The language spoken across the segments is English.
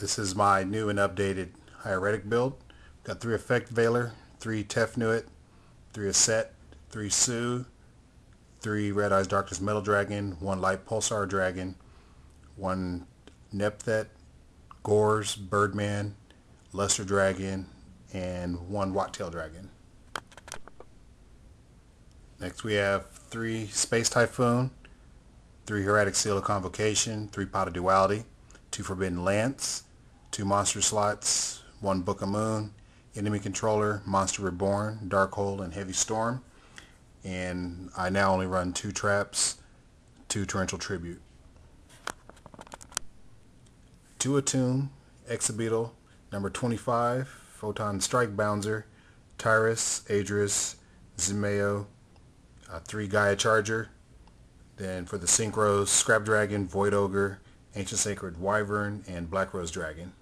This is my new and updated Hieratic build. Got 3 Effect Veiler, 3 Tefnuit, 3 Aset, 3 Sue, 3 Red Eyes Darkness Metal Dragon, 1 Light Pulsar Dragon, 1 Nepthet, Gores, Birdman, Luster Dragon, and 1 Wattail Dragon. Next we have 3 Space Typhoon, 3 Hieratic Seal of Convocation, 3 Pot of Duality, 2 Forbidden Lance, 2 Monster Slots, 1 Book of Moon, Enemy Controller, Monster Reborn, Darkhold, and Heavy Storm. And I now only run 2 traps, 2 Torrential Tribute. 2 Attune, Exabeetle, number 25, Photon Strike Bouncer, Tyrus, Adris, Zimeo, 3 Gaia Charger. Then for the Synchros, Scrap Dragon, Void Ogre, Ancient Sacred Wyvern, and Black Rose Dragon.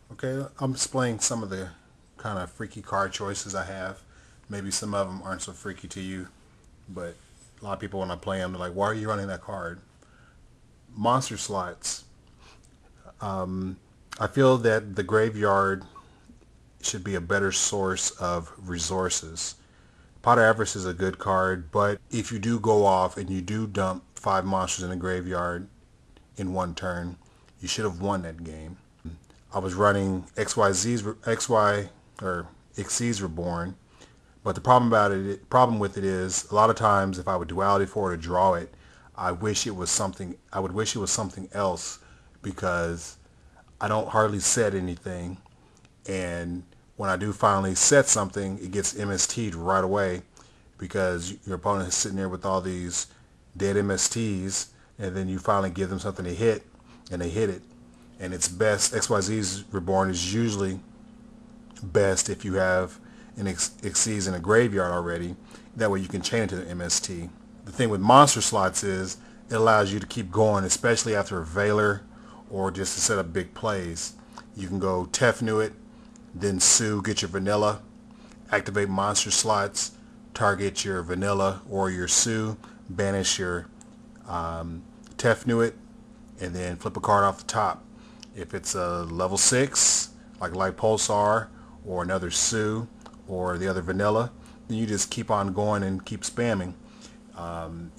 Okay, I'm displaying some of the kind of freaky card choices I have. Maybe some of them aren't so freaky to you, but a lot of people when I play them, they're like, why are you running that card? Monster Slots. I feel that the graveyard should be a better source of resources. Pot of Avarice is a good card, but if you do go off and you do dump 5 monsters in the graveyard in one turn, you should have won that game. I was running Xyz's Reborn, but the problem with it is a lot of times if I would duality for it or draw it, I would wish it was something else, because I don't hardly set anything, and when I do finally set something, it gets MST'd right away because your opponent is sitting there with all these dead MSTs, and then you finally give them something to hit, and they hit it. And it's best, Xyz's Reborn is usually best if you have an Xyz in a graveyard already. That way you can chain it to the MST. The thing with Monster Slots is it allows you to keep going, especially after a Veiler or just to set up big plays. You can go Tefnuit, then Sue, get your vanilla, activate Monster Slots, target your vanilla or your Sue, banish your Tefnuit, and then flip a card off the top. If it's a level 6, like Light Pulsar, or another Sue, or the other vanilla, then you just keep on going and keep spamming.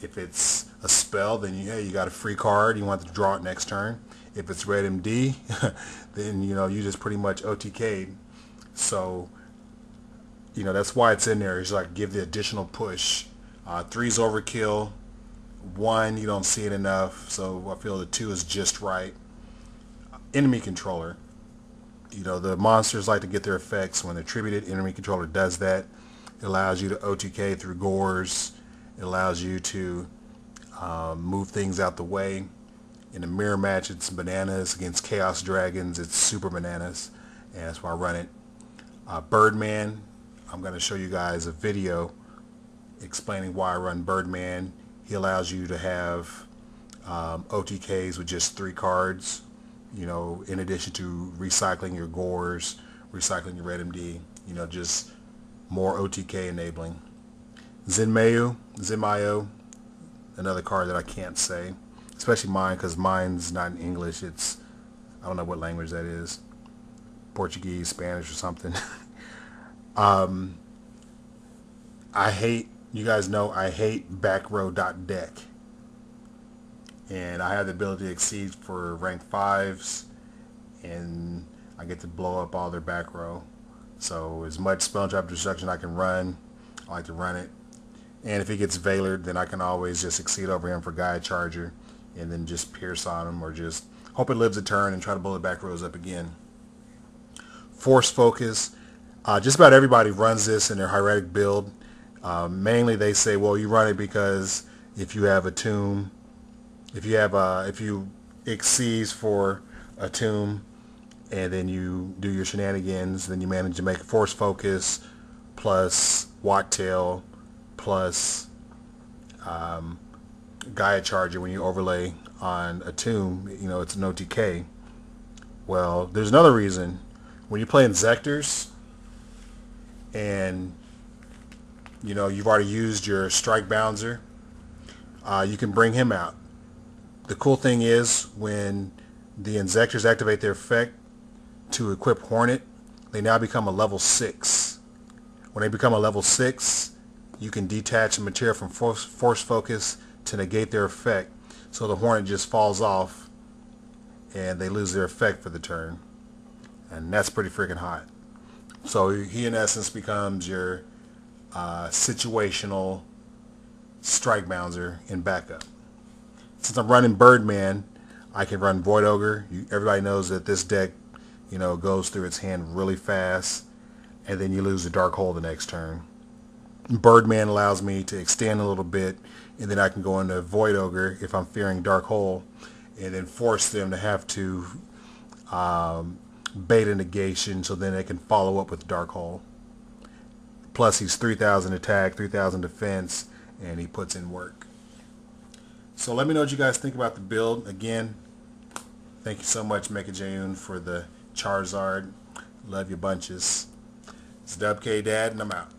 If it's a spell, then you got a free card, you want to draw it next turn. If it's Red MD, then you just pretty much OTK'd. So that's why it's in there. It's like give the additional push. 3's overkill. 1, you don't see it enough, so I feel the 2 is just right. Enemy Controller. The monsters like to get their effects when they're tributed. Enemy Controller does that. It allows you to OTK through Gores. It allows you to move things out the way. In a mirror match, it's bananas. Against Chaos Dragons, it's super bananas, and that's why I run it. Birdman, I'm going to show you guys a video explaining why I run Birdman. He allows you to have OTKs with just 3 cards, in addition to recycling your Gores, recycling your Red MD, just more OTK enabling. Zimeo, another card that I can't say, especially mine, because mine's not in English. It's, I don't know what language that is, Portuguese, Spanish, or something. You guys know I hate backrow.deck, and I have the ability to exceed for rank 5s, and I get to blow up all their back row. So as much Spell Trap Destruction I can run, I like to run it. And if he gets Veilered, then I can always just exceed over him for Gaia Charger, and then just pierce on him, or just hope it lives a turn and try to blow the back rows up again. Force Focus. Just about everybody runs this in their Hieratic build. Mainly they say, well, you run it because if you have a tomb, if you exceeds for a tomb, and then you do your shenanigans, then you manage to make a Force Focus plus Wattail plus Gaia Charger. When you overlay on a tomb, it's an OTK. Well, there's another reason. When you play Inzectors and you've already used your Strike Bouncer, you can bring him out. The cool thing is when The Inzectors activate their effect to equip Hornet. They now become a level 6. When they become a level 6, you can detach a material from force focus to negate their effect. So the Hornet just falls off and they lose their effect for the turn. And that's pretty freaking hot. So he in essence becomes your situational strike bouncer in backup. Since I'm running Birdman, I can run Void Ogre. Everybody knows that this deck, goes through its hand really fast, and then you lose the Dark Hole the next turn. Birdman allows me to extend a little bit, and then I can go into Void Ogre if I'm fearing Dark Hole, and then force them to have to bait a negation, so then they can follow up with Dark Hole. Plus he's 3,000 attack, 3,000 defense, and he puts in work. So let me know what you guys think about the build. Again, thank you so much, Mecha Jayoon, for the Charizard. Love you bunches. It's Dub K Dad, and I'm out.